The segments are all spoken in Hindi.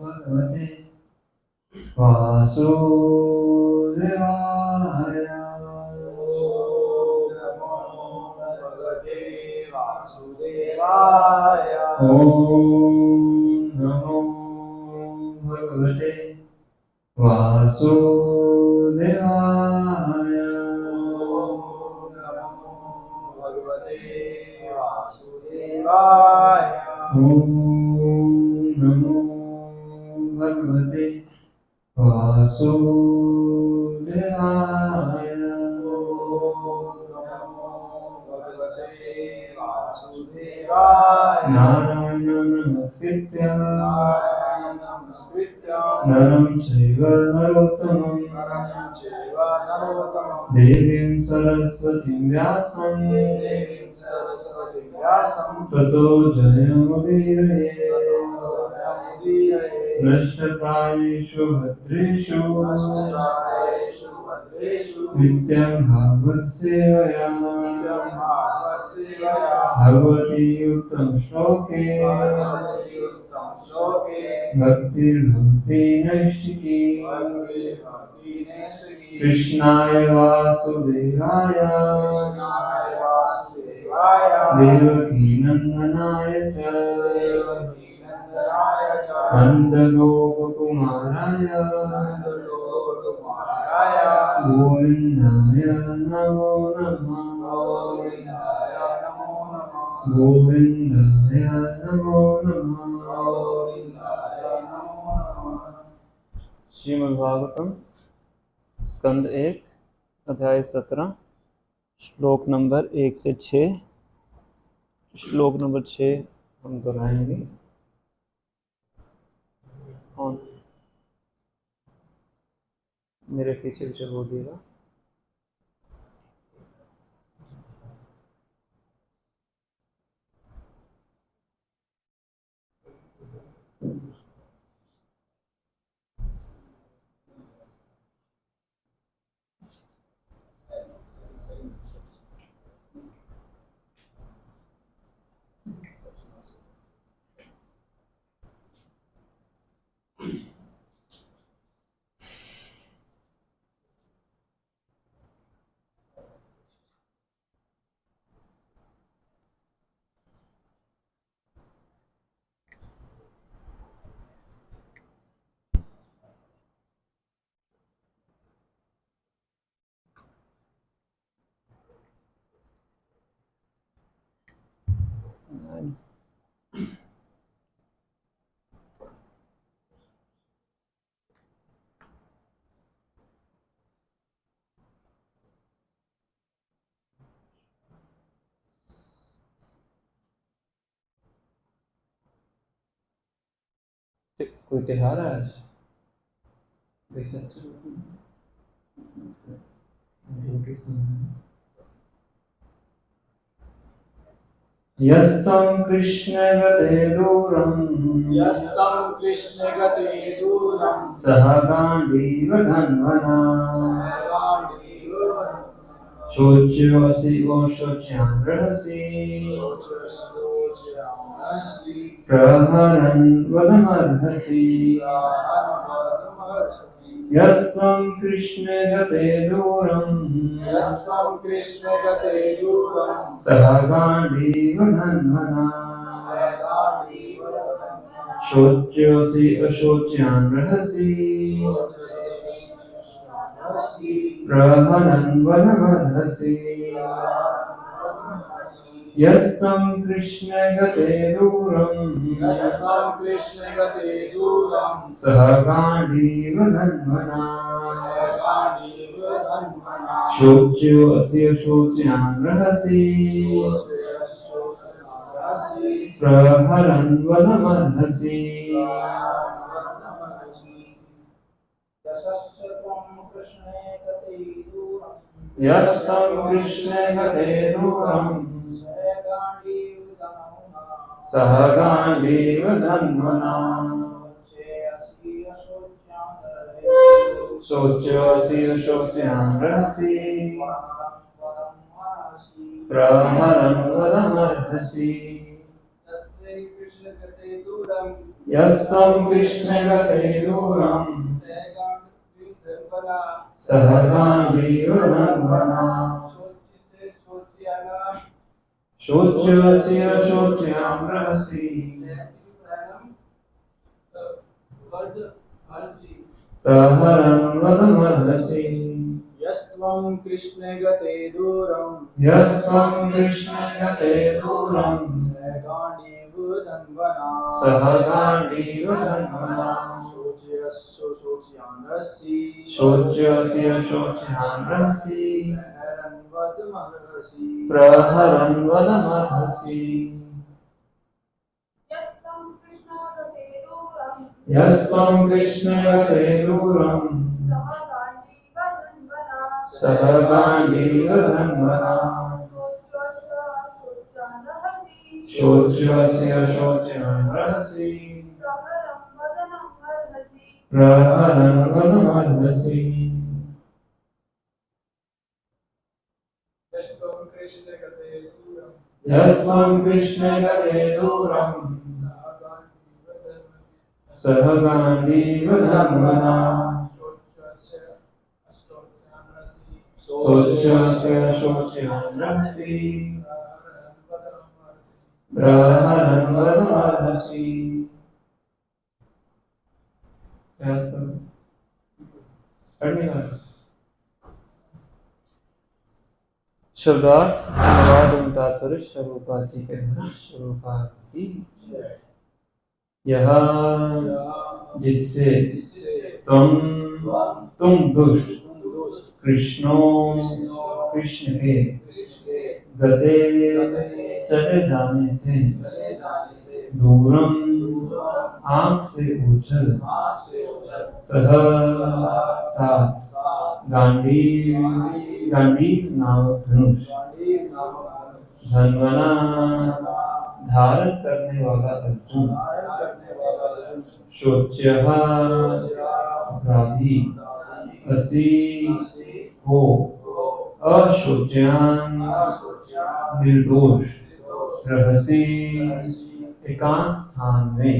भगवते वासुदेवाय। ओम नमो भगवते वासुदेवाय। ओम नमो भगवते वासुदेवाय। नारायणं नमस्कृत्य नरं चैव नरोत्तमं देवीं सरस्वतीं व्यासं ततो जयमुदीरये। नष्टप्रायेषु भद्रेषु नित्यं भागवत सेवया भगवती उत्तम श्लोके भक्तिर्भक्ति नैष्ठिकी। कृष्णाय वासुदेवाय देवकी नंदनाय च नन्दगोपकुमाराय गोविन्दाय नमो नमः। गोविन्दाय नमो नमः। श्रीमद्भागवतम स्कंद 1 अध्याय 17 श्लोक नंबर 1 से 6। श्लोक नंबर 6 हम दोहराएंगे। और मेरे पीछे पीछे बोलिएगा। कोई त्योहार है आज? यस्तं कृष्ण गते दूरं सह गाण्डीव धन्वना शोच्योऽसि शोच्यां रहसि प्रहरन् वदमर्हसि। यस्त्वं कृष्ण गते दूरं सह गाण्डीव धन्वना शोच्योऽसि अशोच्यां रहसि प्रहरन् वदमर्हसि। यस्तं कृष्ण गते दूरं सह गाण्डीव धन्वना शोच्योऽसि अशोच्यां रहसि प्रहरन् वदमर्हसि। यस्तं कृष्ण गते दूरं सह गाण्डीव धन्वना शोच्योऽसि अशोच्यां रहसि प्रहरन् वदमर्हसि। यस्त्वं कृष्णे गते दूरं सहगाण्डीव धन्वना शोच्यसि अशोच्यां रहसि प्रहरन् वदमर्हसि यस्त्वं कृष्णे गते दूरं सहगाण्डीव धन्वना शोच्यसि अशोच्यां रहसि प्रहरन् वदमर्हसि यस्त्वं कृष्णे गते दूरं सहगाण्डीव धन्वना शोच्यसि अशोच्यां रहसि प्रहरन् वदमर्हसि यस्त्वं कृष्णे गते दूरं सहगाण्डीव धन्वना शोच्यसि अशोच्यां रहसि प्रहरन् वदमर्हसि प्रयास करो पढ़ने वाला शब्दार्थ अनुवाद एवं तात्पर्य स्वरूपाची के धर्म स्वरूपात की यह जिससे तुम दुष्ट कृष्णो कृष्ण के गते चले जाने से दूरम आंख से ओझल सह साथ गांडीव नामक धनुष धन्वना धारण करने वाला अर्जुन शोच्यः अपराधी असि हो अशोच्यान निर्दोष रहसि एकांत स्थान में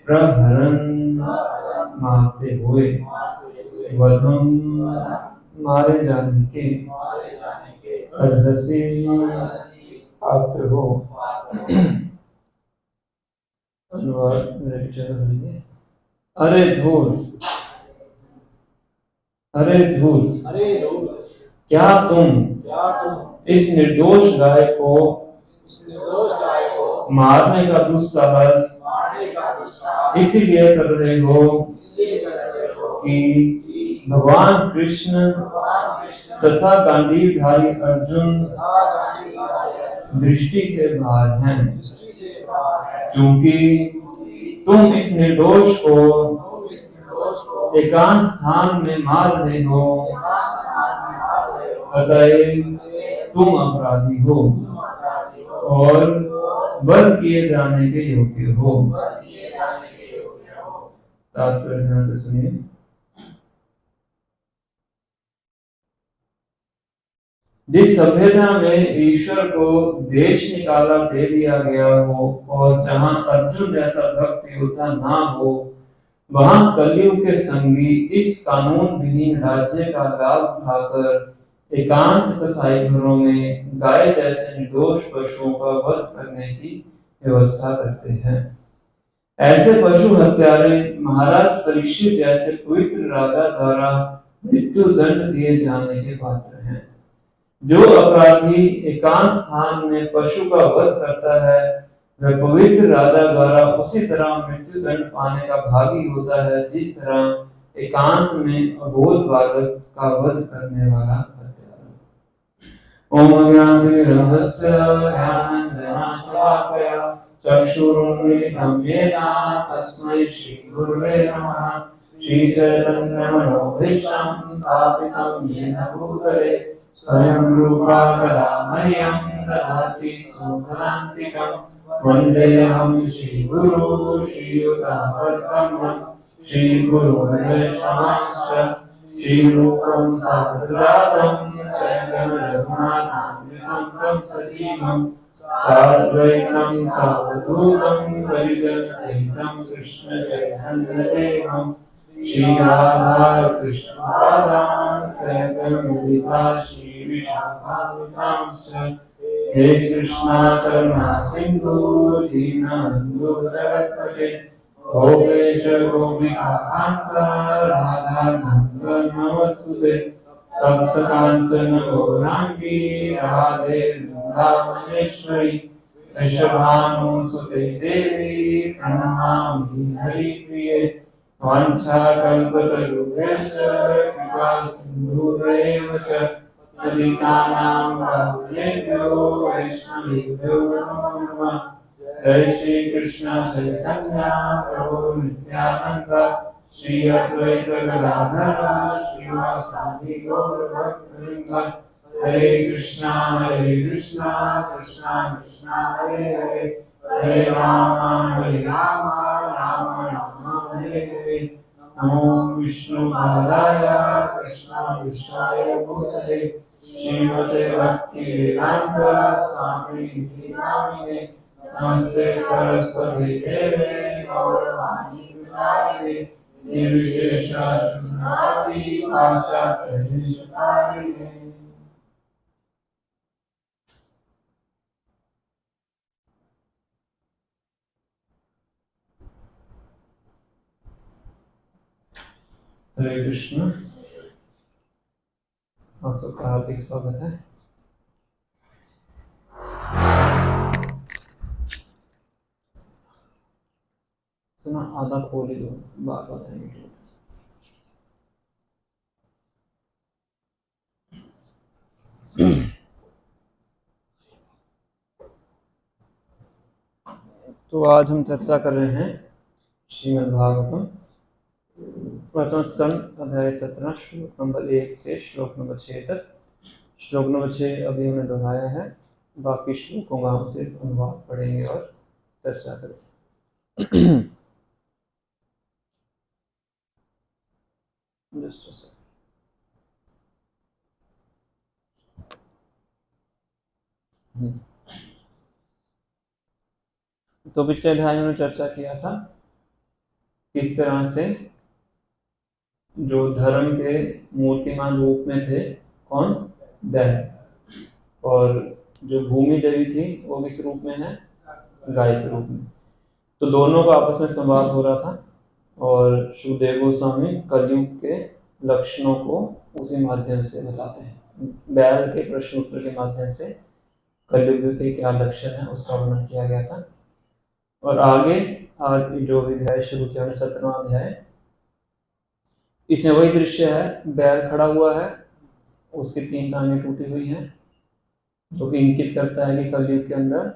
प्रहरन मारते हुए वधम मारे जाने के अर्हसि पात्र हो। अनुवाद मेरे चल रही है। अरे धूर्त क्या तुम इस निर्दोष गाय को मारने का दुस्साहस इसीलिए कर रहे हो कि भगवान कृष्ण तथा गांडीवधारी अर्जुन दृष्टि से बाहर हैं, क्योंकि तुम इस निर्दोष को एकांत स्थान में मार रहे हो, अतएव तुम अपराधी हो और वध किए जाने के योग्य हो। तात्पर्य ध्यान से सुनिए। जिस सभ्यता में ईश्वर को देश निकाला दे दिया गया हो और जहां अर्जुन जैसा भक्त योद्धा ना हो, वहां कलयुग के संगी इस कानून विहीन राज्य का लाभ उठाकर एकांत कसाई घरों में गाय जैसे निर्दोष पशुओं का वध करने की व्यवस्था करते हैं। ऐसे पशु हत्यारे महाराज परीक्षित जैसे पवित्र राजा द्वारा मृत्यु दंड दिए जाने के पात्र हैं। जो अपराधी एकांत स्थान में पशु का वध करता है, वह पवित्र राजा द्वारा उसी तरह मृत्यु दंड पाने का भागी होता है, जिस तरह एकांत में अबोध बालक का वध करने वाला हत्यारा। ओम ज्ञानतिमिरन्धस्य ज्ञानाञ्जनशलाकया चक्षुरुन्मीलितं येन तस्मै श्रीगुरुवे नमः। श्रीचैतन्यमनोभीष्टं स्थापितं येन भूतले स्वयं रूपा कदा मह्यं ददाति स्वपदान्तिकं। वन्देऽहं श्रीगुरो श्रीयुतापद्कमलं श्रीगुरुवैष्णवांश्च श्रीरूपं साग्रजातं चैतन्यरघुनाथान्वितं तं सजीवं साद्वैतं सावधूतं परिजनसहितं कृष्ण चैतन्य देवं श्री राधा कृष्ण पादान् सहगणललिता श्री विशाखान्वितांश्च हे कृष्णा करुणा सिन्धु दीनबन्धु जगत्पते गोपेश गोपिकान्त राधाकान्त नमस्तुते तप्त कांचन गौरांगी राधे वृंदावनेश्वरी वृषभानुसुते देवी प्रणमामि हरिप्रिये वाञ्छाकल्पतरुभ्यश्च कृपा सिन्धुभ्येव च पतितानां पावनेभ्यो वैष्णवेभ्यो नमो नमः जय श्री कृष्ण चैतन्य प्रभु नित्यानंद श्री अद्वैत गदाधर श्रीवासादि गौर भक्तवृंद हरे कृष्णा कृष्णा कृष्णा हरे हरे हरे राम राम राम हरे हरे नमो विष्णुपादाय कृष्ण विष्णाय भूतले श्रीमते भक्ति वेदांत स्वामी नामिने नमस्ते सरस्वती देवे गौरवाणी प्रचारिणे निर्विशेष शून्यवादी पाश्चात्य देशकारिणे। हरे कृष्ण। आप सबका हार्दिक स्वागत है। सुना आधा खोल ही दो, बार बार आएंगे। तो आज हम चर्चा कर रहे हैं श्रीमद् भागवतम प्रथम स्कंद अध्याय 17 श्लोक नंबर 1 से श्लोक नंबर 6 तक। श्लोक नंबर 6 अभी हमने दोहराया है, बाकी श्लोकों का हम सिर्फ अनुवाद पढ़ेंगे और चर्चा करेंगे। Just a second. तो पिछले अध्याय में चर्चा किया था किस तरह से जो धर्म के मूर्तिमान रूप में थे कौन, बैल, और जो भूमि देवी थी वो किस रूप में है, गाय के रूप में। तो दोनों का आपस में संवाद हो रहा था और सुखदेव गोस्वामी कलयुग के लक्षणों को उसी माध्यम से बताते हैं। बैल के प्रश्न उत्तर के माध्यम से कलयुग के क्या लक्षण है उसका वर्णन किया गया था। और आगे आज जो अध्याय शुरू किया 17वां अध्याय, इसमें वही दृश्य है, बैल खड़ा हुआ है, उसकी 3 टांगें टूटी हुई हैं, जो कि इंगित करता है कि कलयुग के अंदर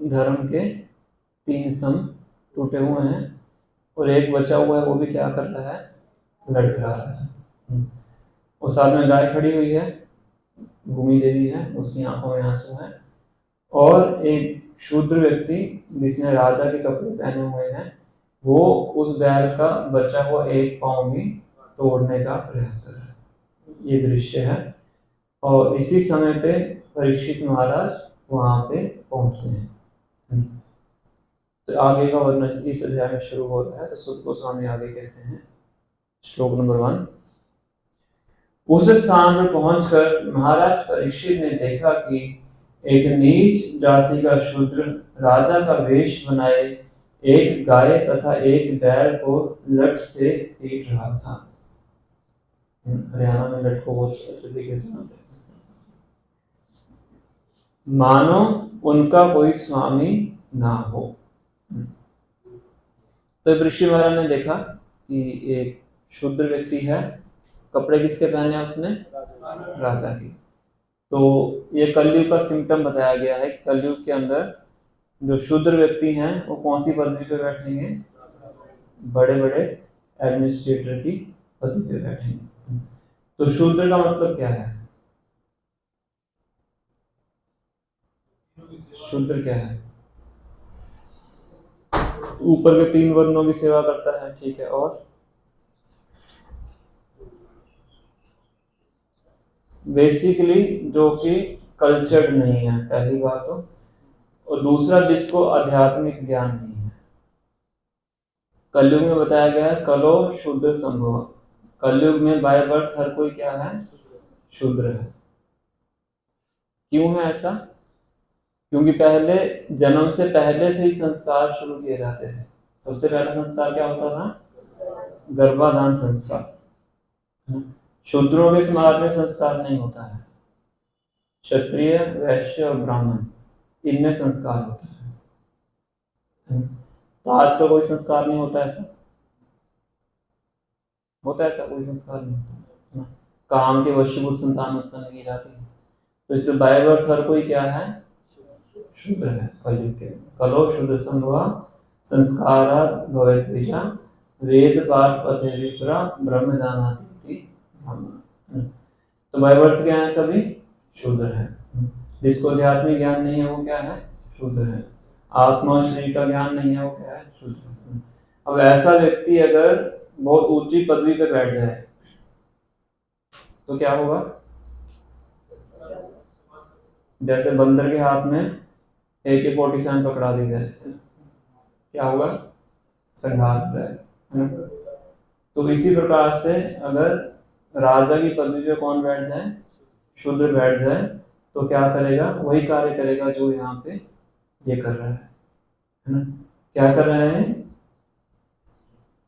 धर्म के 3 स्तंभ टूटे हुए हैं और एक बचा हुआ है, वो भी क्या कर रहा है, लड़खड़ा रहा है। और साथ में गाय खड़ी हुई है, भूमि देवी है, उसकी आंखों में आंसू है, और एक शूद्र व्यक्ति जिसने राजा के कपड़े पहने हुए हैं वो उस बैल का बचा हुआ एक पांव भी तोड़ने का प्रयास कर रहा है। ये दृश्य है। और इसी समय पे परीक्षित महाराज वहां पे पहुंचते हैं। तो आगे का वर्णन इस अध्याय में शुरू हो रहा है। तो सुत गोस्वामी आगे कहते हैं, श्लोक नंबर 1। उस स्थान पर पहुंचकर महाराज परीक्षित ने देखा कि एक नीच जाति का शूद्र राजा का वेश बनाए एक गाय तथा एक बैल को लठ से पीट रहा था। हरियाणा में लठ को बहुत अच्छे तरीके से जानते हैं। मानो उनका कोई स्वामी ना हो। तो ऋषि महाराज ने देखा कि एक शूद्र व्यक्ति है, कपड़े किसके पहने हैं उसने, राजा की। तो ये कलयुग का सिम्टम बताया गया है कि कलयुग के अंदर जो शूद्र व्यक्ति हैं वो कौन सी पदवी पे बैठेंगे, बड़े बड़े एडमिनिस्ट्रेटर की पदवी पे बैठेंगे। तो शूद्र का मतलब क्या है, शूद्र क्या है, ऊपर के 3 वर्णों की सेवा करता है, ठीक है, और बेसिकली जो कि कल्चर्ड नहीं है, पहली बात। तो और दूसरा जिसको आध्यात्मिक ज्ञान नहीं है। कलयुग में बताया गया है कलो शूद्र संभव। कलयुग में बाय बर्थ हर कोई क्या है? शूद्र है। क्यों है ऐसा? क्योंकि पहले जन्म से पहले से ही संस्कार शुरू किए जाते थे। सबसे पहला संस्कार क्या होता था? गर्भाधान संस्कार। शूद्रों के समाज में संस्कार नहीं होता है। क्षत्रिय, वैश्य और ब्राह्मण, इनमें संस्कार होता है। तो आज का कोई संस्कार नहीं होता ऐसा? होता है ऐसा? कोई संस्कार नहीं होता। काम के वशीभूत संतान उत्पन्न की जाती है। तो इसमें बाय बर्थ हर कोई क्या है? शूद्र है। कलयुग के कलो शूद्र संभवा संस्कारात् भवेत् द्विजा वेद पाठ पते विप्रा ब्रह्म जानाति ब्राह्मण। तो बाय बर्थ क्या है? सभी शूद्र है। जिसको अध्यात्मिक ज्ञान नहीं है वो क्या है? शूद्र है। आत्मा और शरीर का ज्ञान नहीं है वो क्या है? शूद्र। अब ऐसा व्यक्ति अगर बहुत ऊंची पदवी पे बैठ जाए तो क्या होगा? जैसे बंदर के हाथ में AK-47 पकड़ा दी जाए, क्या होगा? संघात हो जाए। तो इसी प्रकार से अगर राजा की पदवी पे कौन बैठ जाए? शूद्र बैठ जाए, तो क्या करेगा? वही कार्य करेगा जो यहाँ पे ये कर रहा है ना? क्या कर रहे हैं?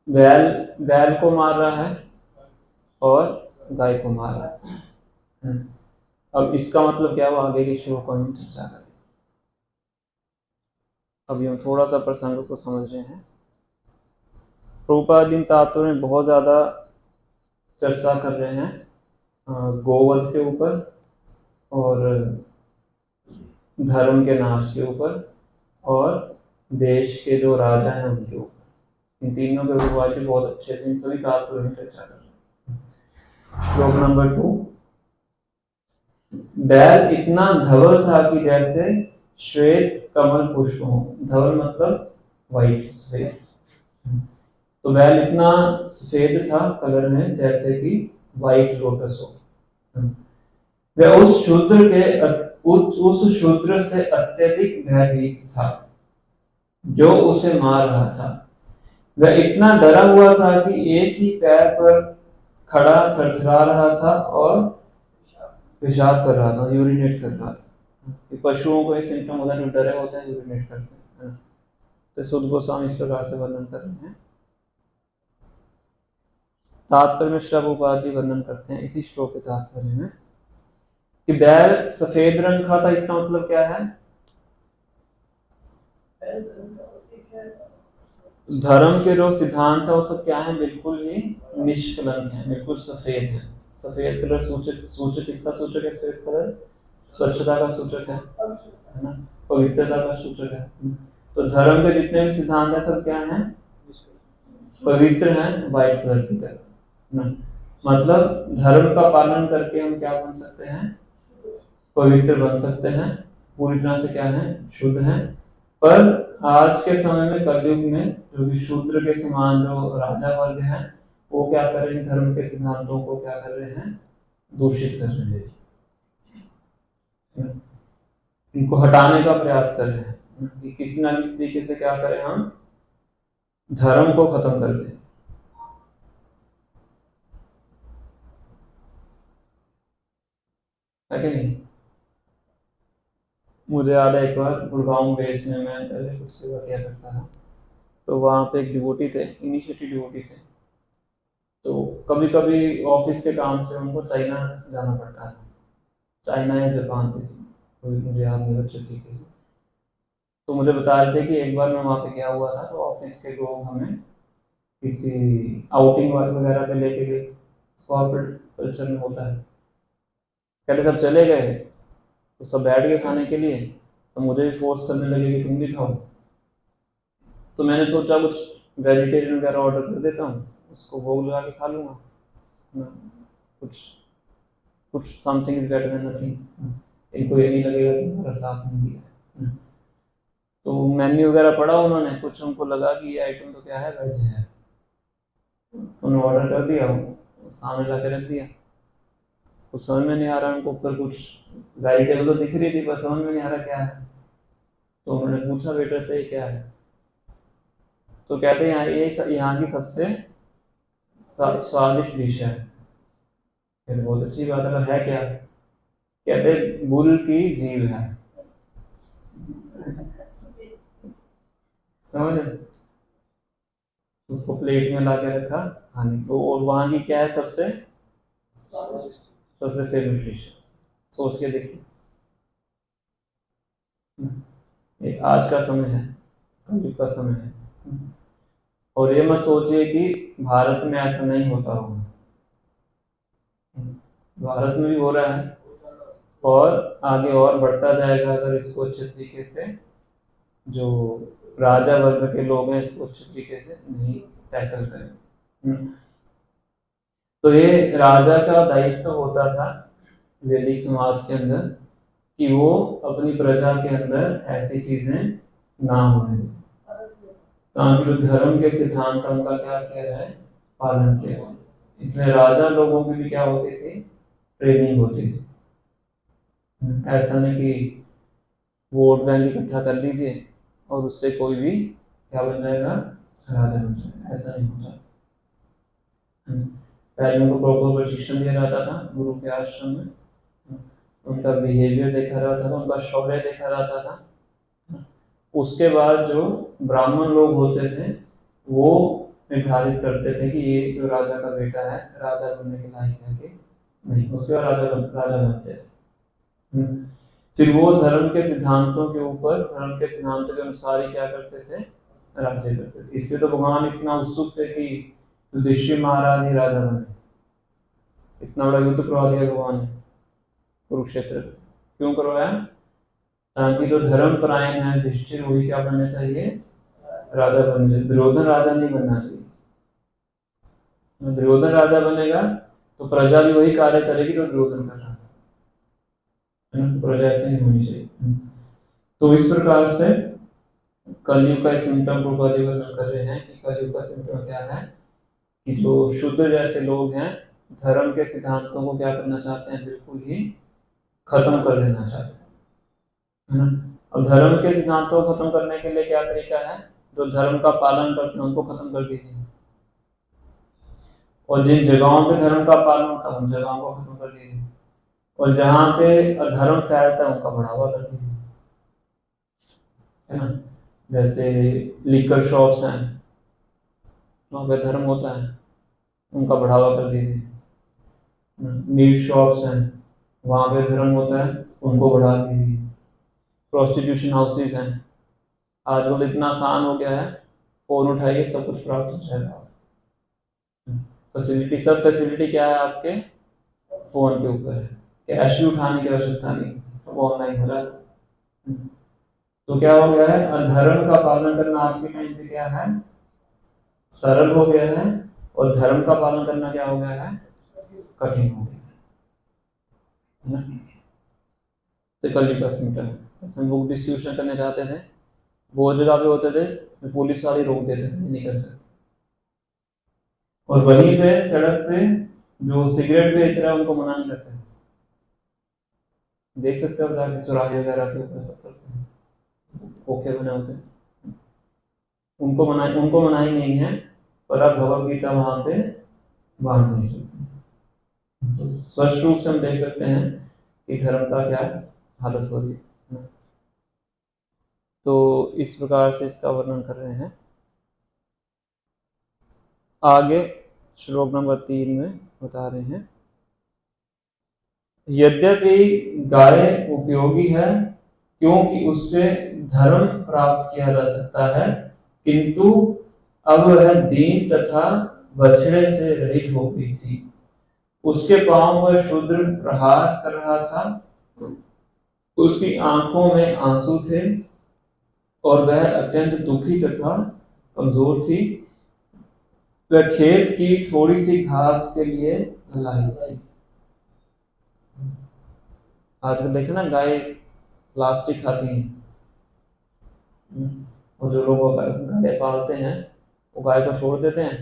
बैल को मार रहा है और गाय को मार रहा है। अब इसका मतलब क्या हुआ? आगे के श्लोक को हम चर्चा करें। अभी हम थोड़ा सा प्रसंग को समझ रहे हैं। प्रभुपाद इन तात्व में बहुत ज़्यादा चर्चा कर रहे हैं गोवध के ऊपर और धर्म के नाश के ऊपर और देश के जो राजा हैं उनके ऊपर। इन तीनों के ऊपर भी बहुत अच्छे से इन सभी तात्व में चर्चा कर रहे हैं। श्लोक नंबर 2। बैल इतना धवल था कि जैसे श्वेत कमल पुष्प हो। धवल मतलब व्हाइट, सफेद। तो बैल इतना सफेद था कलर में जैसे कि व्हाइट लोटस हो। वह उस शूद्र से अत्यधिक भयभीत था जो उसे मार रहा था। वह इतना डरा हुआ था कि एक ही पैर पर खड़ा थरथरा रहा था और पेशाब कर रहा था, यूरिनेट कर रहा था। पशुओं को ये सिम्टम होता है, जो डरे होते हैं यूरिनेट करते हैं। तो शुद्ध गोस्वामी इस प्रकार से वर्णन कर रहे हैं। तात्पर्य में श्री प्रभुपाद जी वर्णन करते हैं इसी श्लोक के तात्पर्य में कि बैल सफेद रंग का था। इसका मतलब क्या है? धर्म के जो सिद्धांत है वो सब क्या है? बिल्कुल ही निष्कलंक है, बिल्कुल सफेद है। सफेद कलर सूचक किसका सूचक है? सफेद कलर स्वच्छता का सूचक है ना? पवित्रता का सूचक है। तो धर्म के जितने भी सिद्धांत है सब क्या है? पवित्र हैं, व्हाइट कलर की तरह। मतलब धर्म का पालन करके हम क्या बन सकते हैं? पवित्र बन सकते हैं, पूरी तरह से क्या है? शुद्ध हैं। पर आज के समय में कलयुग में जो भी शूद्र के समान जो राजा वर्ग हैं वो क्या कर रहे हैं? धर्म के सिद्धांतों को क्या कर रहे हैं? दूषित कर रहे हैं, इनको हटाने का प्रयास कर रहे हैं कि किसी ना किसी तरीके से क्या करें? हम धर्म को खत्म कर दें। है कि नहीं? मुझे याद है एक बार गुड़गांव बेस में मैं पहले कुछ सेवा किया करता था, तो वहाँ पे एक डिवोटी थे, इनिशिएटिव डिवोटी थे। तो कभी कभी ऑफिस के काम से उनको चाइना जाना पड़ता है, चाइना या जापान किसी, कोई मुझे याद नहीं बच्चे तरीके से। तो मुझे बता रहे थे कि एक बार मैं वहाँ पे गया हुआ था, तो ऑफिस के लोग हमें किसी आउटिंग वगैरह पे लेके गए। कॉर्पोरेट कल्चर में होता है। कहते सब चले गए तो सब बैठ गए खाने के लिए, तो मुझे भी फोर्स करने लगे कि तुम भी खाओ। तो मैंने सोचा कुछ वेजिटेरियन वगैरह ऑर्डर कर देता हूँ, उसको भोग लगा के खा लूँगा। कुछ कुछ something is better than nothing. इनको ये नहीं लगेगा कि हमारा साथ नहीं दिया। तो मेन्यू वगैरह पढ़ा उन्होंने, कुछ उनको लगा कि ये आइटम तो क्या है? वेज है। उन्होंने ऑर्डर कर दिया, सामने ला के रख दिया। कुछ समझ में नहीं आ रहा उनको, ऊपर कुछ वेजिटेबल तो दिख रही थी पर समझ में नहीं आ रहा क्या है। तो उन्होंने पूछा वेटर से ये क्या है, तो कहते हैं ये यहाँ की सबसे स्वादिष्ट डिश है। फिर बहुत अच्छी बात है, पर है क्या? कहते बुल की जीभ है। समझ रहे? उसको प्लेट में ला के रखा खाने को, और वहां की क्या है सबसे सबसे फेमस डिश? सोच के देखिए। ये आज का समय है, कलयुग का समय है, और ये मत सोचिए कि भारत में ऐसा नहीं होता होगा। भारत में भी हो रहा है, और आगे और बढ़ता जाएगा अगर इसको अच्छे तरीके से जो राजा वर्ग के लोग हैं इसको अच्छे तरीके से नहीं टैकल करें। तो ये राजा का दायित्व होता था वैदिक समाज के अंदर कि वो अपनी प्रजा के अंदर ऐसी चीजें ना होने दें, ताकि जो धर्म के सिद्धांत उनका क्या किया जाए, पालन किया जाए। इसलिए राजा लोगों की भी क्या होती थी, ट्रेनिंग होती थी। ऐसा नहीं कि वोट बैंक इकट्ठा कर लीजिए और उससे कोई भी क्या बन जाएगा, राजा बन जाएगा, ऐसा नहीं होता। पहले उनको प्रॉपर प्रशिक्षण दिया जाता था गुरु के आश्रम में, उनका बिहेवियर देखा जाता था, उनका शौर्य देखा जाता था। उसके बाद जो ब्राह्मण लोग होते थे वो निर्धारित करते थे कि ये जो राजा का बेटा है राजा बनने के लायक है कि नहीं, उसके बाद राजा बनते थे। फिर वो धर्म के सिद्धांतों के ऊपर, धर्म के सिद्धांतों के अनुसार ही क्या करते थे, राज्य करते थे। इसलिए तो भगवान इतना उत्सुक थे कि युधिष्ठिर महाराज ही राजा बने। इतना बड़ा युद्ध करवा दिया भगवान ने कुरुक्षेत्र। क्यों करवाया? ताकि जो धर्म परायण है युधिष्ठिर वही क्या बनना चाहिए, राजा बनना चाहिए। दुर्योधन राजा नहीं बनना चाहिए। दुर्योधन राजा बनेगा तो प्रजा भी वही कार्य करेगी जो दुर्योधन कर रहा है, प्रजा ऐसे नहीं होनी चाहिए। तो इस प्रकार से कलयुग का सिम्टम को परिवर्तन कर रहे हैं कि कलयुग का सिम्टम क्या है कि जो शुद्ध जैसे लोग हैं धर्म के सिद्धांतों को क्या करना चाहते हैं, बिल्कुल ही खत्म कर देना चाहते हैं, है ना। अब धर्म के सिद्धांतों को खत्म करने के लिए क्या तरीका है, जो धर्म का पालन करते हैं उनको खत्म कर दीजिए, और जिन जगहों पे धर्म का पालन होता है उन जगहों को खत्म कर दीजिए, और जहां पे अधर्म फैलता है उनका बढ़ावा कर दीजिए, है ना। जैसे लिकर शॉप्स हैं, वहाँ पे धर्म होता है, उनका बढ़ावा कर दीजिए। मीट शॉप्स हैं, वहाँ पे धर्म होता है, उनको बढ़ा दीजिए। प्रोस्टिट्यूशन हाउसेज हैं, आजकल इतना आसान हो गया है, फोन उठाइए सब कुछ प्राप्त हो जाएगा। फैसिलिटी, सब फैसिलिटी क्या है आपके फोन के ऊपर है, कैश भी उठाने की आवश्यकता नहीं, सब ऑनलाइन हो रहा है। तो क्या हो गया है, अधर्म का पालन करना आज के टाइम पे क्या है, सरल हो गया है, और धर्म का पालन करना क्या हो गया है, कठिन हो गया है ना। तो कलयुग का सिम्टम है। ऐसे हम बुक डिस्ट्रीब्यूशन करने जाते थे, वो जगह पे होते थे तो पुलिस वाले रोक देते थे, नहीं कर सकते। और वहीं पे सड़क पे जो सिगरेट बेच रहा है उनको मना नहीं करते, देख सकते हो जाके चौराहे वगैरह के ऊपर सब करते हैं, खोखे बने होते हैं, उनको मनाही नहीं है, पर आप भगवत गीता वहां पे बांध नहीं सकते। तो स्पष्ट रूप से हम देख सकते हैं कि धर्म का क्या हालत हो रही है। तो इस प्रकार से इसका वर्णन कर रहे हैं। आगे श्लोक नंबर 3 में बता रहे हैं, यद्यपि गाय उपयोगी है क्योंकि उससे धर्म प्राप्त किया जा सकता है, किंतु अब वह दीन तथा बछड़े से रहित हो गई थी। उसके पांव पर शूद्र प्रहार कर रहा था, उसकी आंखों में आंसू थे और वह अत्यंत दुखी तथा कमजोर थी। वह खेत की थोड़ी सी घास के लिए लायक थी। आजकल देखे ना गाय प्लास्टिक खाती हैं, और जो लोग गाय पालते हैं वो गाय को छोड़ देते हैं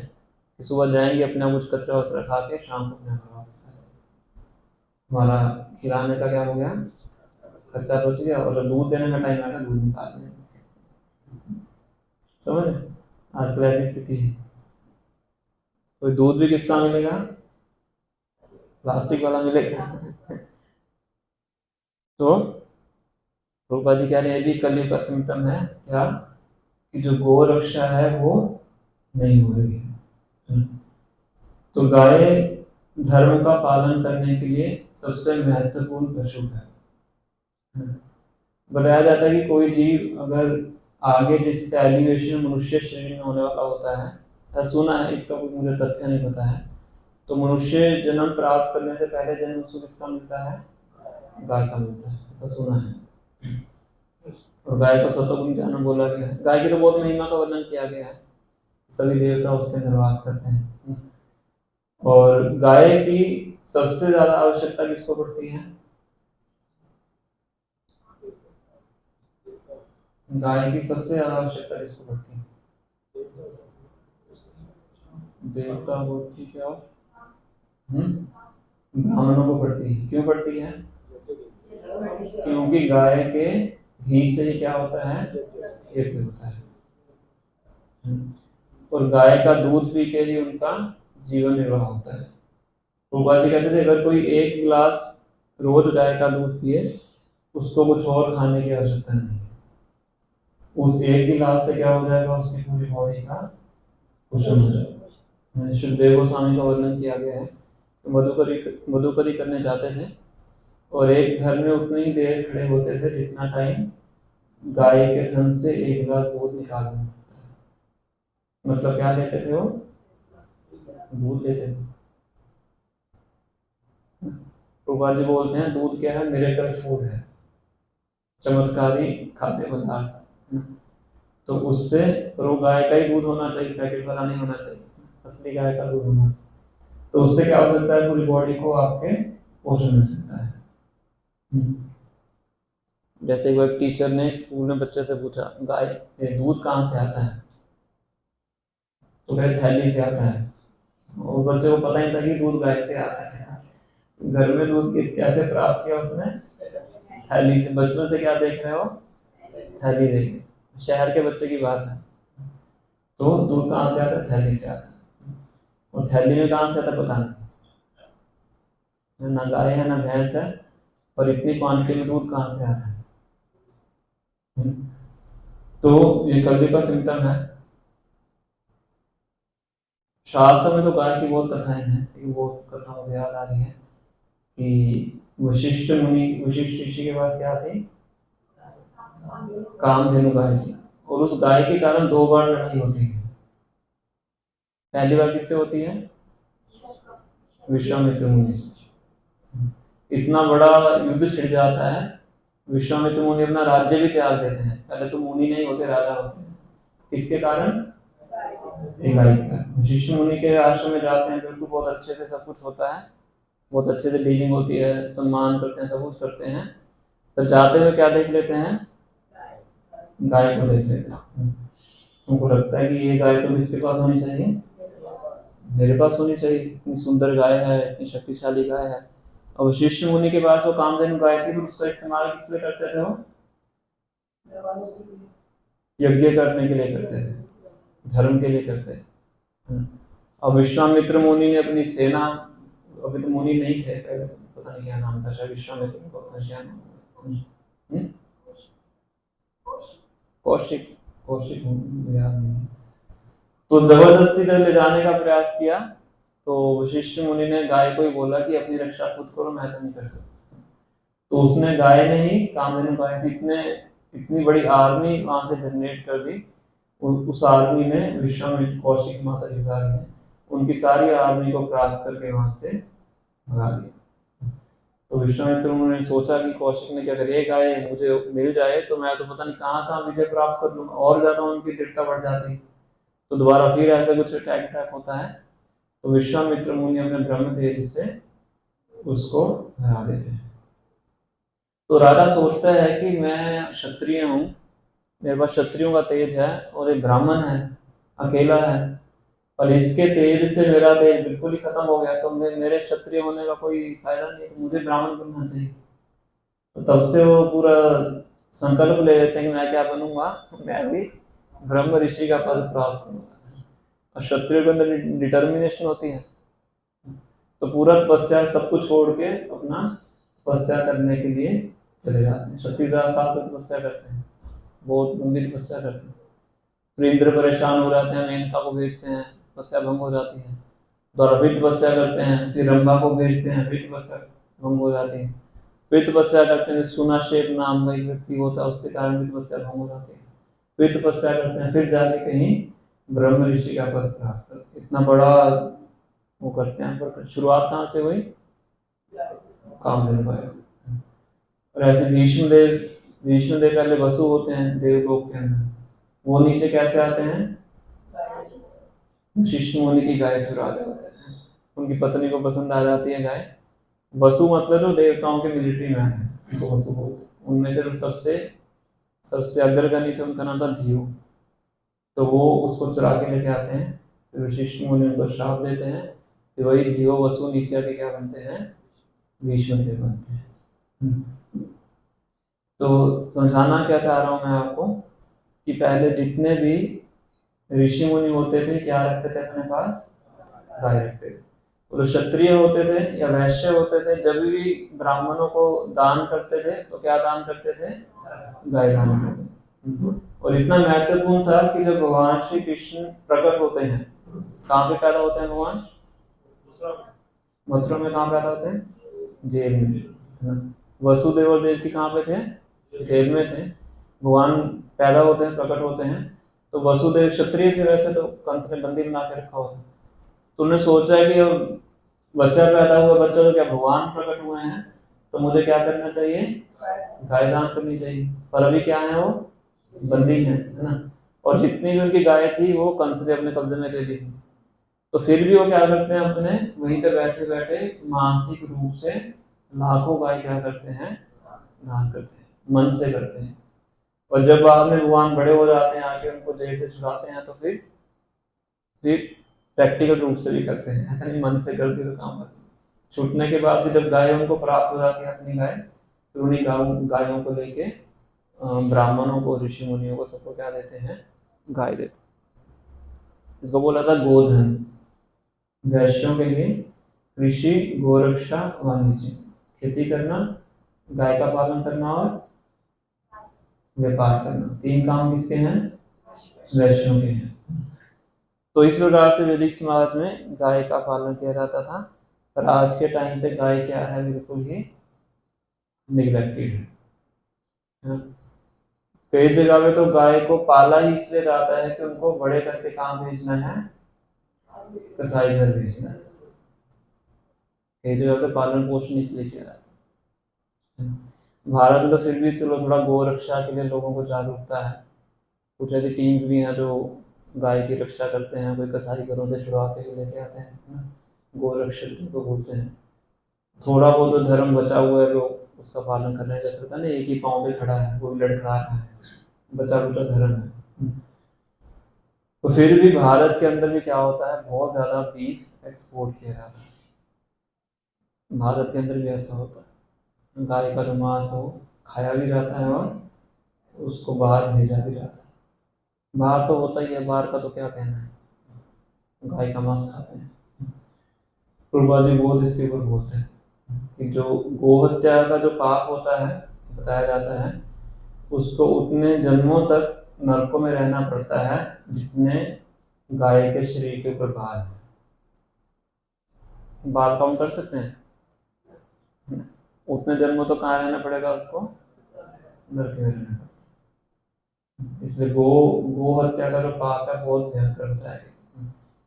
कि सुबह जाएंगे अपना कुछ कचरा वचरा खा के शाम को अपना घर वापस आएंगे। हमारा खिलाने का क्या हो गया, खर्चा बच गया, और दूध देने का टाइम आएगा दूध निकाल लें। समझ रहे? आजकल ऐसी स्थिति है। तो दूध भी किसका मिलेगा? प्लास्टिक वाला मिलेगा। तो रूपा जी कह रहे हैं, ये भी कलयुग का सिम्टम है क्या, कि जो गौ रक्षा है वो नहीं हो रही है। तो गाय धर्म का पालन करने के लिए सबसे महत्वपूर्ण पशु है। बताया जाता है कि कोई जीव अगर आगे जिसका एलिवेशन मनुष्य शरीर में होने वाला होता है, ऐसा सुना है, इसका कोई मुझे तथ्य नहीं पता है, तो मनुष्य जन्म प्राप्त करने से पहले जन्म उसको किसका मिलता है? गाय का मिलता है, ऐसा सुना है। और गाय को सतोगुण ज्ञानम बोला गया है। गाय की तो बहुत महिमा का वर्णन किया गया है, सभी देवता उसके अंदर वास करते हैं। और गाय की सबसे ज्यादा आवश्यकता किसको पड़ती है? गाय की सबसे ज्यादा आवश्यकता किसको पड़ती है? देवता को, ठीक है। और ब्राह्मणों को पड़ती है। क्यों पड़ती है? क्योंकि गाय के घी से क्या होता है? यज्ञ होता है। और गाय का दूध पी के ही उनका जीवन निर्वाह होता है। गोपाल जी कहते थे, अगर कोई एक गिलास रोज गाय का दूध पिए, उसको कुछ और खाने की आवश्यकता नहीं है। उस एक गिलास से क्या हो जाएगा? उसकी पूरी बॉडी का पोषण हो जाएगा। शुद्धदेव गोस्वामी का वर्णन किया गया है, मधुकरी करने जाते थे, और एक घर में उतनी ही देर खड़े होते थे जितना टाइम गाय के थन से एक गिलास दूध निकालना होता है। मतलब क्या लेते थे वो? दूध लेते थे। गोपाल जी बोलते हैं, दूध क्या है? मिरेकल फूड है, चमत्कारी खाद्य पदार्थ। तो उससे, और वो गाय का ही दूध होना चाहिए, पैकेट वाला नहीं होना चाहिए, असली गाय का दूध होना चाहिए। तो उससे क्या हो सकता है? पूरी बॉडी को आपके पोषण मिल सकता है। जैसे एक बार टीचर ने स्कूल में बच्चे से पूछा, गाय दूध कहाँ से आता है? तो कहे थैली से आता है। और बच्चे को पता ही था कि दूध गाय से आता है। घर में दूध कैसे प्राप्त किया उसने? थैली से। बचपन से क्या देख रहे हो? थैली देख रहे। शहर के बच्चे की बात है। तो दूध कहाँ से आता है? थैली से आता है। और थैली में कहाँ से आता है पता नहीं, ना गाय है ना भैंस है, और इतनी क्वांटिटी में दूध कहाँ से आ रहा है? तो ये कलयुग का सिम्टम है। शास्त्र में तो गाय की बहुत कथाएं हैं, लेकिन वो कथा मुझे याद आ रही है कि वशिष्ठ ऋषि के पास क्या थी? कामधेनु गाय थी, और उस गाय के कारण 2 बार लड़ाई होती है। पहली बार किससे होती है? विश्वामित्र मुनि से। इतना बड़ा युद्ध छिड़ जाता है, विश्वामित्र मुनि अपना राज्य भी त्याग देते हैं। पहले तो मुनि नहीं होते, राजा होते हैं। किसके कारण? एक गाय के कारण। वशिष्ठ मुनि के आश्रम में जाते हैं, बिल्कुल बहुत अच्छे से सब कुछ होता है, बहुत अच्छे से डीलिंग होती है, सम्मान करते हैं, सब कुछ करते हैं। तो जाते हुए क्या देख लेते हैं? गाय को देख लेते हैं। उनको लगता है कि ये गाय तो किसके पास होनी चाहिए? मेरे पास होनी चाहिए, इतनी सुंदर गाय है, इतनी शक्तिशाली गाय है। और वशिष्ठ मुनि के पास वो कामधेनु गाय थी, फिर उसका इस्तेमाल किस लिए करते थे वो? यज्ञ करने के लिए करते थे, धर्म के लिए करते थे। और विश्वामित्र मुनि ने अपनी सेना, अभी तो मुनि नहीं थे पहले, पता नहीं क्या नाम था, शायद विश्वामित्र को क्या नाम, कौशिक, कौशिक याद नहीं। तो जबरदस्ती कर ले जाने का प्रयास किया, तो वशिष्ठ मुनि ने गाय को ही बोला कि अपनी रक्षा खुद करो, मैं तो नहीं कर सकता। तो उसने, गाय ने ही, कामधेनु गाय थी, इतनी बड़ी आर्मी वहां से जनरेट कर दी। उस आर्मी में विश्वामित्र, कौशिक माता जी बता रही है, उनकी सारी आर्मी को क्रॉस करके वहां से भगा दिया। तो विश्वामित्र उन्होंने सोचा कि कौशिक ने क्या करे, गाय मुझे मिल जाए तो मैं तो पता नहीं कहाँ कहाँ विजय प्राप्त कर लूंगा, और ज्यादा उनकी दृढ़ता बढ़ जाती। तो दोबारा फिर ऐसा कुछ अटैक होता है, तो विश्वामित्र मुनि अपने ब्रह्म तेज से उसको हरा देते हैं। तो राजा सोचता है कि मैं क्षत्रिय हूँ, मेरे पास क्षत्रियों का तेज है, और एक ब्राह्मण है, अकेला है, और इसके तेज से मेरा तेज बिल्कुल ही खत्म हो गया, तो मेरे क्षत्रिय होने का कोई फायदा नहीं, तो मुझे ब्राह्मण बनना चाहिए। तो तब से वो पूरा संकल्प ले लेते हैं कि मैं क्या बनूंगा, मैं भी ब्रह्म ऋषि का पद प्राप्त करूंगा। और क्षत्रिय के अंदर डिटर्मिनेशन होती है, तो पूरा तपस्या सब कुछ छोड़ के अपना तपस्या करने के लिए चले जाते हैं। 36,000 साल तक तपस्या करते हैं, बहुत लंबी तपस्या करते हैं। फिर इंद्र परेशान हो जाते हैं, मेनका को भेजते हैं, तपस्या भंग हो जाती है। दोबारा फिर तपस्या करते हैं, फिर रंभा को भेजते हैं, फिर तपस्या भंग हो जाती है। फिर तपस्या करते हैं, सुनाशेप नाम का एक व्यक्ति होता है, उसके कारण भी तपस्या भंग हो जाती है। फिर तपस्या करते हैं, फिर जाके कहीं ब्रह्म ऋषि का पद प्राप्त करते हैं। इतना बड़ा वो करते हैं, पर शुरुआत कहाँ से हुई? कामधेनु गाय से। और ऐसे भीष्म देव पहले वसु होते हैं देवलोक के अंदर, वो नीचे कैसे आते हैं? वशिष्ठ मुनि की गाय चुरा ले होते हैं, उनकी पत्नी को पसंद आ जाती है गाय। वसु मतलब जो देवताओं के मिलिट्री मैन है, उनको वसु बोलते हैं। उनमें से जो सबसे अग्रगण्य थे, उनका नाम था धियो। तो वो उसको चुरा के लेके आते हैं, फिर वशिष्ठ मुनि उनको श्राप देते हैं, फिर वही धियो वसु नीचे आके क्या बनते हैं? भीष्म देव बनते हैं। तो समझाना क्या चाह रहा हूं मैं आपको कि पहले जितने भी ऋषि मुनि होते थे क्या रखते थे अपने पास? गाय रखते थे। वो क्षत्रिय होते थे या वैश्य होते थे, जब भी ब्राह्मणों को दान करते थे तो क्या दान करते थे? गाय दान करते थे। और इतना महत्वपूर्ण था कि जब भगवान श्री कृष्ण प्रकट होते हैं, कहाँ पे पैदा होते हैं भगवान? मथुरा में। कहाँ पैदा होते हैं? जेल में। वसुदेव और देवकी कहाँ पे थे? जेल में थे। भगवान पैदा होते हैं, प्रकट होते हैं, तो वसुदेव क्षत्रिय थे वैसे तो, कंस ने बंदी बना के रखा होता। तो उन्होंने सोचा कि अब बच्चा पैदा हुआ, बच्चा तो क्या भगवान प्रकट हुए हैं, तो मुझे क्या करना चाहिए? गाय दान करनी चाहिए। पर अभी क्या है, वो बंदी है ना। और जितनी भी उनकी गाय थी वो कंस ने अपने कब्जे में ले ली थी। तो फिर भी वो क्या करते हैं, अपने वहीं पे बैठे बैठे मानसिक रूप से लाखों गाय क्या करते हैं? दान करते हैं, मन से करते हैं। और जब बाद में भगवान बड़े हो जाते हैं, आके उनको जेल से छुड़ाते हैं, तो फिर प्रैक्टिकल रूप से भी करते हैं, ऐसा नहीं मन से कर दिया तो काम करते। छूटने के बाद भी जब गाय उनको प्राप्त हो जाती है अपनी गाय, तो उन्हीं गायों को लेके ब्राह्मणों को, ऋषि मुनियों को, सबको क्या देते हैं? गाय देते हैं। इसको बोला था गोधन। वैश्यों के लिए कृषि, गोरक्षा, वाणिज्य, खेती करना, गाय का पालन करना और व्यापार करना, 3 काम किसके हैं? वैश्यों के हैं। तो इस प्रकार से वैदिक समाज में गाय का पालन किया जाता था। पर आज के टाइम पे गाय क्या है? बिल्कुल ही निग्लेक्टेड है। कई जगह पे तो गाय को पाला ही इसलिए जाता है कि उनको बड़े करके कहाँ भेजना है? कसाई घर भेजना है। कई जगह पे पालन पोषण इसलिए किया जाता है। भारत में तो फिर भी चलो थोड़ा गौ रक्षा के लिए लोगों को जागरूकता है। कुछ ऐसी टीम्स भी हैं जो गाय की रक्षा करते हैं, कोई कसाई घरों से छुड़वा के लेके आते हैं, गौ रक्षक जिनको बोलते हैं। थोड़ा बहुत जो धर्म बचा हुआ है लोग उसका पालन कर रहे हैं। जैसे होता है ना, एक ही पाँव पे खड़ा है, वो भी लड़खड़ा रहा है, बचा बचा धर्म है। तो फिर भी भारत के अंदर भी क्या होता है? बहुत ज्यादा बीफ एक्सपोर्ट किया जाता है। भारत के अंदर भी ऐसा होता है, गाय का जो मांस हो खाया भी जाता है और उसको बाहर भेजा भी जाता है। बाहर तो होता ही है, बाहर का तो क्या कहना है, गाय का मांस खाते हैं। पूर्वाजी बहुत इसके ऊपर बोलते हैं कि जो गोहत्या का जो पाप होता है, बताया जाता है, उसको उतने जन्मों तक नरकों में रहना पड़ता है जितने गाय के शरीर के ऊपर बाल है। बाल काउंट कर सकते हैं? उतने जन्मों तो कहाँ रहना पड़ेगा उसको? नरक में रहना पड़ेगा। इसलिए गो हत्या का जो पाप है बहुत भयंकर होता है।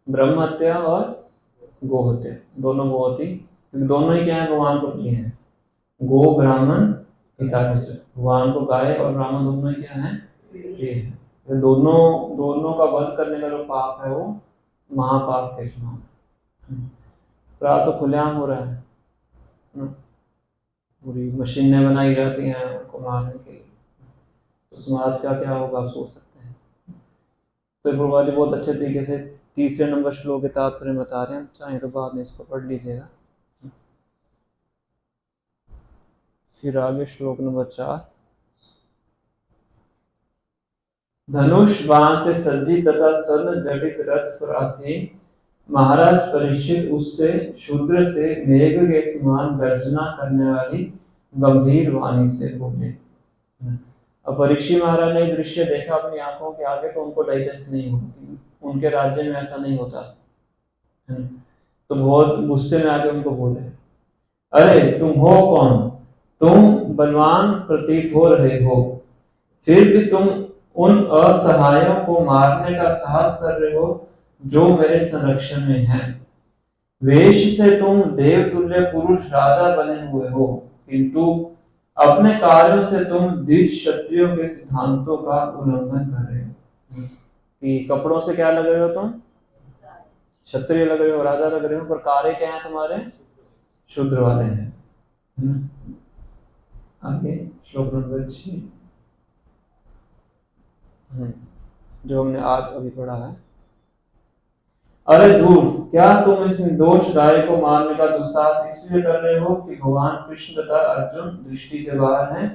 ब्रह्म हत्या और गो हत्या दोनों बहुत ही, दोनों ही क्या है? भगवान को प्रिय है। गो ब्राह्मण हितावचन, भगवान को गाय और ब्राह्मण दोनों ही क्या है? प्रिय है। तो दोनों का वध करने का जो पाप है वो महापाप के समान। अपराध तो खुलेआम हो रहा है, पूरी मशीनें बनाई जाती हैं उनको मारने के लिए। तो समाज का क्या होगा, आप सोच सकते हैं। तो गुरुवाली बहुत अच्छे तरीके से 3 नंबर श्लोक के तात्पर्य बता रहे हैं, चाहे तो बाद में इसको पढ़ लीजिएगा। फिर आगे श्लोक नंबर 4। धनुष बाण से सज्जित तथा स्वर्ण जटित रथ पर आसीन महाराज परीक्षित उससे शूद्र से मेघ के समान गर्जना करने वाली गंभीर वाणी से बोले। अब परीक्षित महाराज ने दृश्य देखा अपनी आंखों के आगे, तो उनको डाइजेस्ट नहीं होगी, उनके राज्य में ऐसा नहीं होता। तो बहुत गुस्से में आके उनको बोले, अरे तुम हो कौन? तुम बलवान प्रतीत हो रहे हो, फिर भी तुम उन असहायों को मारने का साहस कर रहे हो जो मेरे संरक्षण में हैं। वेश से तुम देवतुल्य पुरुष राजा बने हुए हो, किंतु अपने कार्यों से तुम दिव्य क्षत्रियों के सिद्धांतों का उल्लंघन कर रहे हो। कि कपड़ों से क्या लग रहे हो तुम? क्षत्रिय लग रहे हो, राजा लग रहे हो, पर कार्य क्या है तुम्हारे? शूद्र वाले हैं। आगे श्लोक नंबर 6 जो हमने आज अभी पढ़ा है। अरे दूर, क्या तुम इस निर्दोष गाय को मारने का दुस्साहस इसलिए कर रहे हो कि भगवान कृष्ण तथा अर्जुन दृष्टि से बाहर हैं?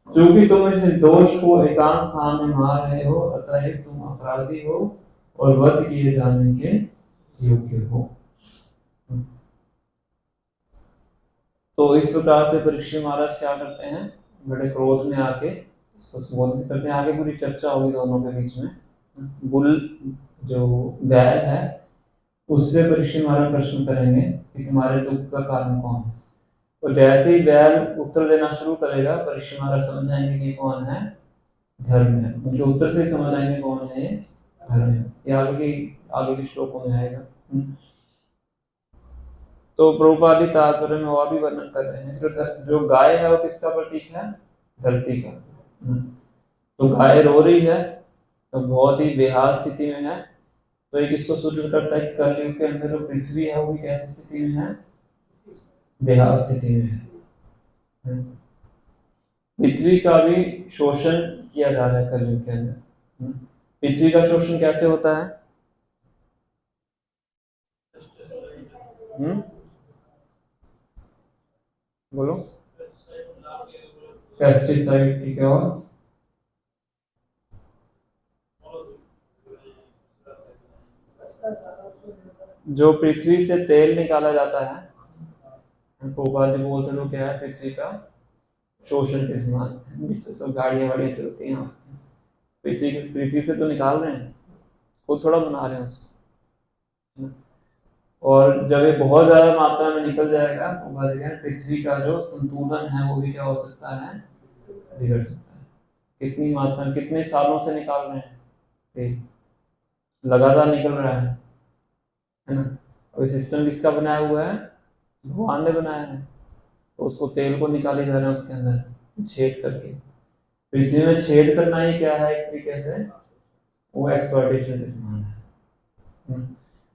क्योंकि तुम इस निर्दोष को एकांत स्थान में मार रहे हो, अतः तुम अपराधी हो और वध किए जाने के योग्य हो। तो इस प्रकार से परीक्षित महाराज क्या करते हैं? बड़े क्रोध में आके इसको संबोधित करते हैं। आगे पूरी चर्चा होगी दोनों के बीच में। बुल जो बैल है उससे परीक्षित महाराज प्रश्न करेंगे कि तुम्हारे दुख का कारण कौन है। तो जैसे ही बैल उत्तर देना शुरू करेगा, परीक्षित महाराज समझ जाएंगे कि कौन है? धर्म है। उनके उत्तर से समझ आएंगे कौन है ये? धर्म है। ये आगे के श्लोकों में आएगा। तो प्रभुपाद तात्पर्य में वह भी वर्णन कर रहे हैं। जो गाय है वो किसका प्रतीक है? धरती का। तो गाय रो रही है, तो बहुत ही बेहाल स्थिति में है। तो एक इसको सूचित करता है कि कलयुग के अंदर जो पृथ्वी है वो भी कैसी स्थिति में है? बेहाल स्थिति में है। पृथ्वी का भी शोषण किया जा रहा है कलयुग के अंदर। पृथ्वी का शोषण कैसे होता है? बोलो। पेस्टिसाइड, ठीक है। और जो पृथ्वी से तेल निकाला जाता है, भोपाल जी बोलते तो क्या है? पृथ्वी का शोषण के समान, जिससे सब गाड़ियां वाड़ियां चलती हैं। पृथ्वी से तो निकाल रहे हैं, खुद थोड़ा बना रहे हैं उसको। और जब ये बहुत ज्यादा मात्रा में निकल जाएगा तो पृथ्वी का जो संतुलन है वो भी क्या हो सकता है? बिगड़ सकता है। कितनी मात्रा, कितने सालों से निकाल रहे हैं तेल, लगातार निकल रहा है ना। और सिस्टम किसका बनाया हुआ है? भगवान ने बनाया है। तो उसको तेल को निकाले जा रहे हैं उसके अंदर से छेद करके। पृथ्वी में छेद करना ही क्या है? एक तरीके से वो एक्सप्लॉयटेशन के समान है।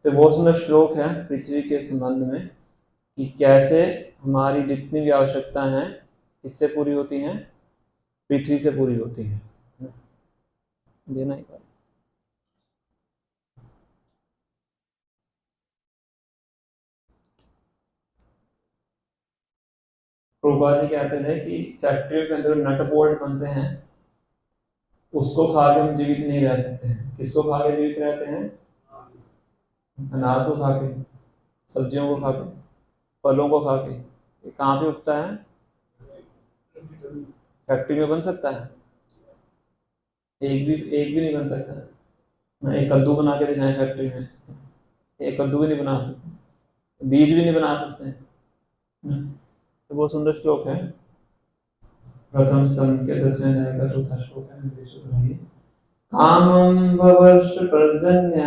तो बहुत सुंदर श्लोक है पृथ्वी के संबंध में कि कैसे हमारी जितनी भी आवश्यकता है किससे पूरी होती हैं? पृथ्वी से पूरी होती है। देना ही पड़ेगा। प्रभुपाद जी कहते थे कि फैक्ट्रियों के अंदर नट बोल्ट बनते हैं, उसको खा के हम जीवित नहीं रह सकते हैं। किसको खा के जीवित रहते हैं? अनाज को खा के, सब्जियों को खा के, फलों को खा के। ये कहाँ पे उगता है? फैक्ट्री में बन सकता है? एक भी नहीं बन सकता। एक कद्दू बना के दिखाएं फैक्ट्री में, एक कद्दू भी नहीं बना सकते, बीज भी नहीं बना सकते। तो बहुत सुंदर श्लोक है। प्रथम स्कंद के 10वें अध्याय का चौथा श्लोक है। कामं ववर्ष पर्जन्य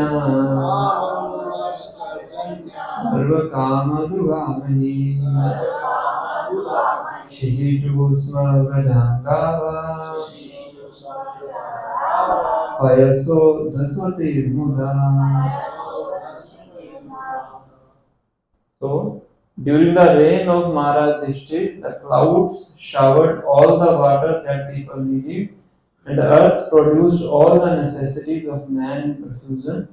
सर्व काम दुगामहि शिशिचुस्म व्रजांगावा पयसो धस्वतिर्मुदा। तो during the reign of Maharaj Yudhishthir, the clouds showered all the water that people needed, and the earth produced all the necessities of man in profusion.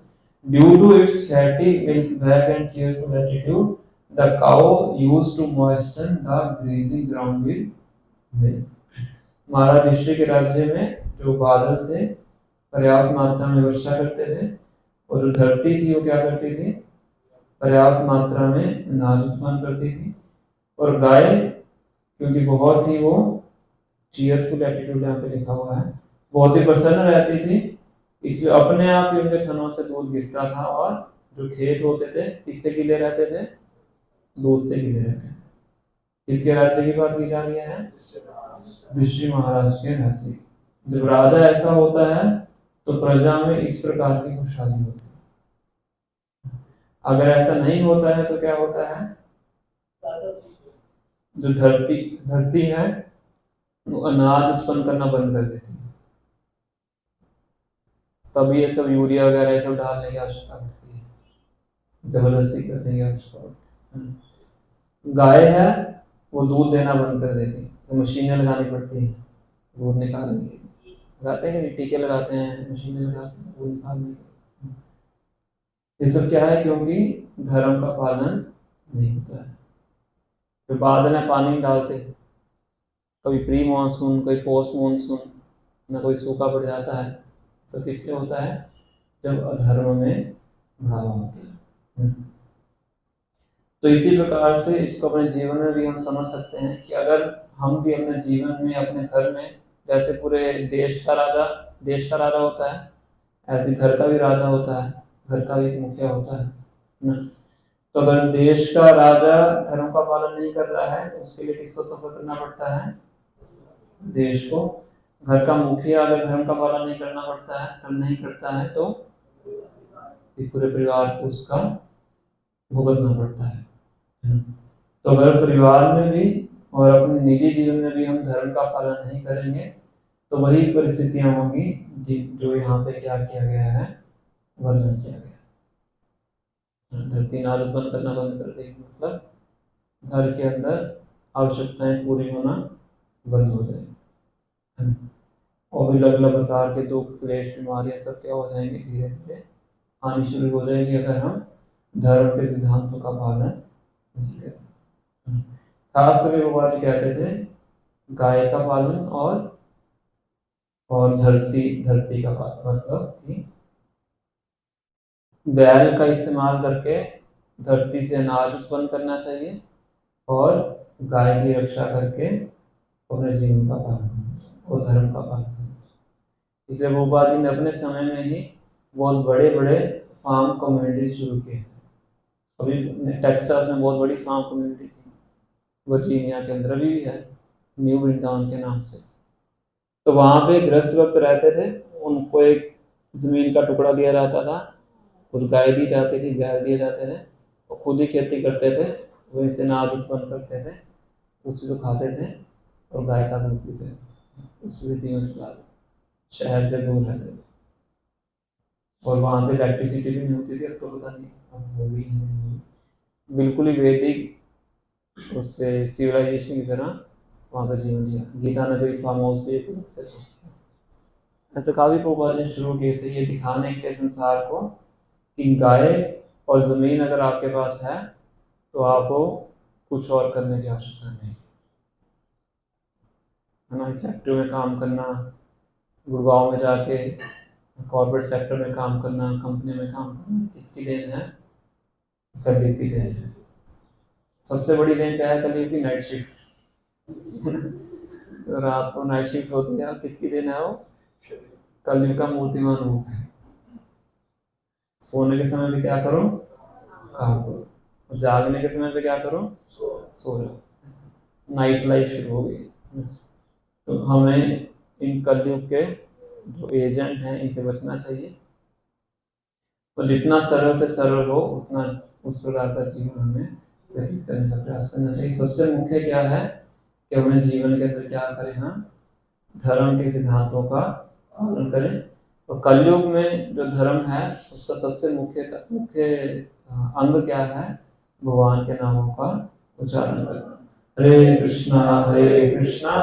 Due to its fatty, milk-black and cheerful attitude, the cow used to moisten the grazing ground with महाराज युधिष्ठिर के राज्य में जो बादल थे पर्याप्त मात्रा में वर्षा करते थे, और जो धरती थी वो क्या करती थी, पर्याप्त मात्रा में अनाज उत्पन्न करती थी। और गाय क्योंकि बहुत ही वो चीयरफुल एटीट्यूड यहाँ पे लिखा हुआ है, बहुत ही प्रसन्न रहती थी, इसलिए अपने आप ही उनके थनों से दूध गिरता था, और जो खेत होते थे किससे गिले रहते थे, दूध से गिले रहते थे। किसके राज्य की बात की जा रही है, युधिष्ठिर महाराज के राज्य। जब राजा ऐसा होता है तो प्रजा में इस प्रकार की खुशहाली होती है। अगर ऐसा नहीं होता है तो क्या होता है, जो धरती है वो अनाज उत्पन्न करना बंद कर देती है। तभी ये सब यूरिया वगैरह ये सब डालने की आवश्यकता पड़ती है, जबरदस्ती करने की आवश्यकता पड़ती है। गाय है वो दूध देना बंद कर देती है, तो मशीनें लगानी पड़ती है दूध निकालने के लिए, लगाते हैं कि टीके लगाते हैं, मशीनें लगाते हैं दूध निकालने के लिए। ये सब क्या है, क्योंकि धर्म का पालन नहीं होता है। फिर बादल में पानी डालते, कभी प्री मानसून कभी पोस्ट मानसून, ना कोई सूखा पड़ जाता है, सब इसलिए होता है जब अधर्म में बढ़ावा होता है। तो इसी प्रकार से इसको अपने जीवन में भी हम समझ सकते हैं कि अगर हम भी अपने जीवन में अपने घर में, जैसे पूरे देश का राजा होता है, ऐसे घर का भी राजा होता है, घर का भी एक मुखिया होता है ना। तो अगर देश का राजा धर्म का पालन नहीं कर रहा है तो उसके लिए किसको सफर करना पड़ता है, देश को। घर का मुखिया अगर धर्म का पालन नहीं करता है तो पूरे परिवार को उसका भुगतना पड़ता है। तो अगर परिवार में भी और अपने निजी जीवन में भी हम धर्म का पालन नहीं करेंगे तो वही परिस्थितियां होंगी जो यहाँ पे क्या किया गया है, वर्णन किया गया। धरती नाल उत्पन्न करना बंद कर देगी, मतलब घर के अंदर आवश्यकताएं पूरी होना बंद हो जाएगी, और भी अलग अलग प्रकार के दुख क्लेश बीमारियां सब क्या हो जाएंगे, धीरे धीरे आनी शुरू हो जाएगी अगर हम धर्म के सिद्धांतों का पालन नहीं करें। खास करके भगवान जी कहते थे गाय का पालन और धरती का पालन, मतलब कि बैल का इस्तेमाल करके धरती से अनाज उत्पन्न करना चाहिए और गाय की रक्षा करके अपने जीवन का पालन करना चाहिए और धर्म का पालन करना चाहिए। इसलिए भोपाल जी ने अपने समय में ही बहुत बड़े बड़े फार्म कम्युनिटी शुरू किए। अभी टेक्सास में बहुत बड़ी फार्म कम्युनिटी थी, वर्जीनिया के अंदर अभी भी है, न्यू वृंदावन के नाम से। तो वहाँ पे गृहस्थ भक्त रहते थे, उनको एक जमीन का टुकड़ा दिया जाता था, कुछ गाय दी जाती थी, बैल दिए जाते थे, और खुद ही खेती करते थे, वहीं से अनाज उत्पन्न करते थे, उसी से खाते थे और गाय का दूध पीते थे, उसी से जीवन चलाते, शहर से दूर रहते थे। और वहाँ पे इलेक्ट्रिसिटी भी नहीं होती थी, अब तो पता नहीं अब होगी नहीं होगी। बिल्कुल ही वैदिक उससे सिविलाइजेशन की तरह वहाँ पर जीवन जिया। गीता नगरी फार्म हाउस पे एक अलग से ऐसे काफ़ी प्रोपोजल शुरू किए थे ये दिखाने के लिए संसार को कि गाय और ज़मीन अगर आपके पास है तो आपको कुछ और करने की आवश्यकता नहीं है ना। फैक्ट्री में काम करना, गुड़गांव में जाके कॉर्पोरेट सेक्टर में काम करना, कंपनी में काम करना किसकी देन है, कलयुग की देन है। सबसे बड़ी देन क्या है कलयुग की, नाइट शिफ्ट। रात को नाइट शिफ्ट होती है, किसकी देन है वो, कलयुग का मूर्तिमान रूप है। सोने के समय पे क्या करो, काम करो, और जागने के समय पे क्या करो, सो जाओ। नाइट लाइफ शुरू हो गई। तो हमें इन कलयुग के जो एजेंट हैं इनसे बचना चाहिए, और जितना सरल से सरल हो उतना उस प्रकार का जीवन हमें व्यतीत करने का प्रयास करना चाहिए। सबसे मुख्य क्या है कि अपने जीवन के अंदर क्या करें, हम धर्म के सिद्धांतों का पालन करें। और कलयुग में जो धर्म है उसका सबसे मुख्य अंग क्या है, भगवान के नामों का उच्चारण करना। हरे कृष्णा कृष्णा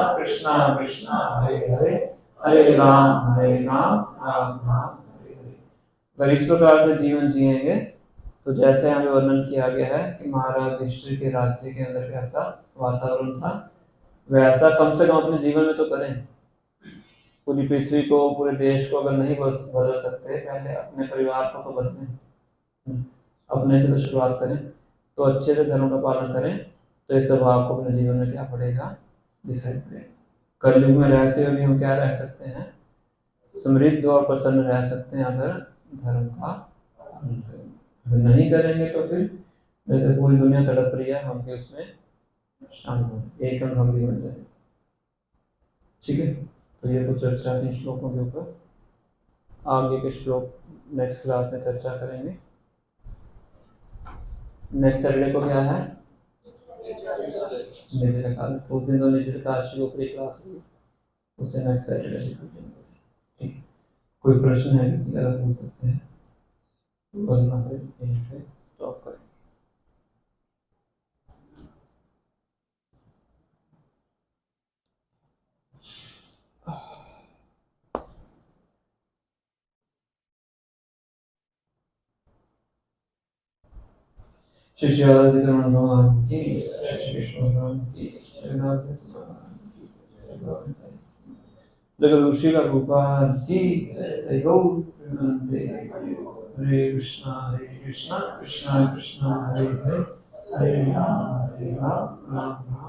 कृष्णा हरे हरे, हरे राम राम राम हरे हरे। अगर इस प्रकार से जीवन जिएंगे तो जैसे हमें वर्णन किया गया है कि महाराज युधिष्ठिर के राज्य के अंदर कैसा वातावरण था, वैसा कम से कम अपने जीवन में तो करें। पूरी पृथ्वी को, पूरे देश को अगर नहीं बदल सकते, पहले अपने परिवार को तो बदलें, अपने से तो शुरुआत करें। तो अच्छे से धर्म का पालन करें, तो ये सब आपको अपने जीवन में क्या पड़ेगा, दिखाई पड़ेगा। कलयुग में रहते हुए भी हम क्या रह सकते हैं, समृद्ध और प्रसन्न रह सकते हैं, अगर धर्म का पालन करें। अगर नहीं करेंगे तो फिर जैसे पूरी दुनिया तड़प रही है, हम भी उसमें शामिल हो, एक अंग हम भी बन जाए। ठीक है, तो ये कुछ चर्चा थी श्लोकों के ऊपर। आगे के श्लोक नेक्स्ट क्लास में चर्चा करेंगे। नेक्स्ट सैटरडे को क्या है, निर्जला एकादशी। तो उस दिन तो निर्जला एकादशी की ऊपरी क्लास होगी, उससे नेक्स्ट सैटरडे। ठीक, कोई प्रश्न है किसी का, पूछ सकते हैं, वरना फिर यहीं पे स्टॉप करें। शिष्यादिक्रमण भगवान की, श्री कृष्ण भगवान की, जगदुषी का गोपाल की, हरे कृष्णा कृष्णा कृष्णा हरे हरे, हरे राम राम राम